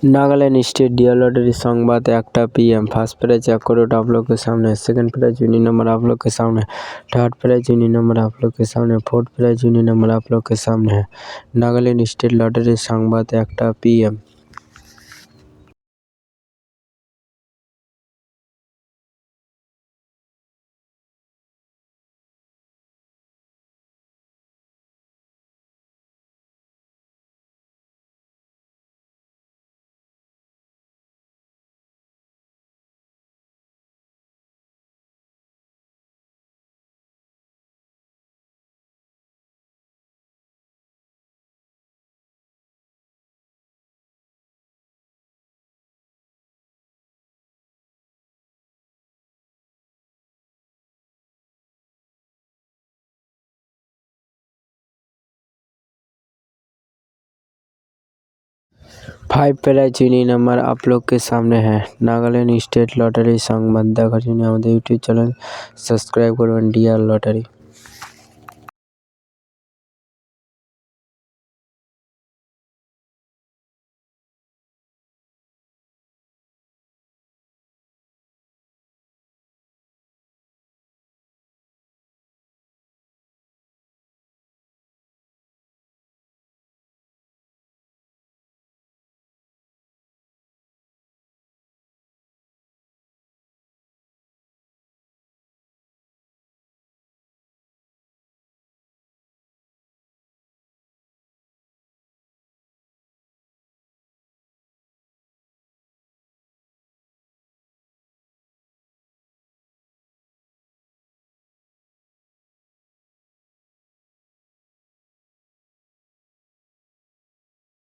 Nagaland state dear lottery Sambad 1टा PM। First prize 1 crore आप लोग के सामने, सेकंड प्राइज विनिंग नंबर आप लोग के सामने, थर्ड प्राइज विनिंग नंबर आप लोग के सामने, फोर्थ प्राइज विनिंग नंबर आप लोग के सामने है। नागालैंड स्टेट लॉटरी संवाद 1टा PM। Five prize winning number आप लोग के सामने है। नागालैंड स्टेट लॉटरी संवाद देखाর জন্য আমাদের ইউটিউব চ্যানেল সাবস্ক্রাইব করবেন ডিয়ার লটারি।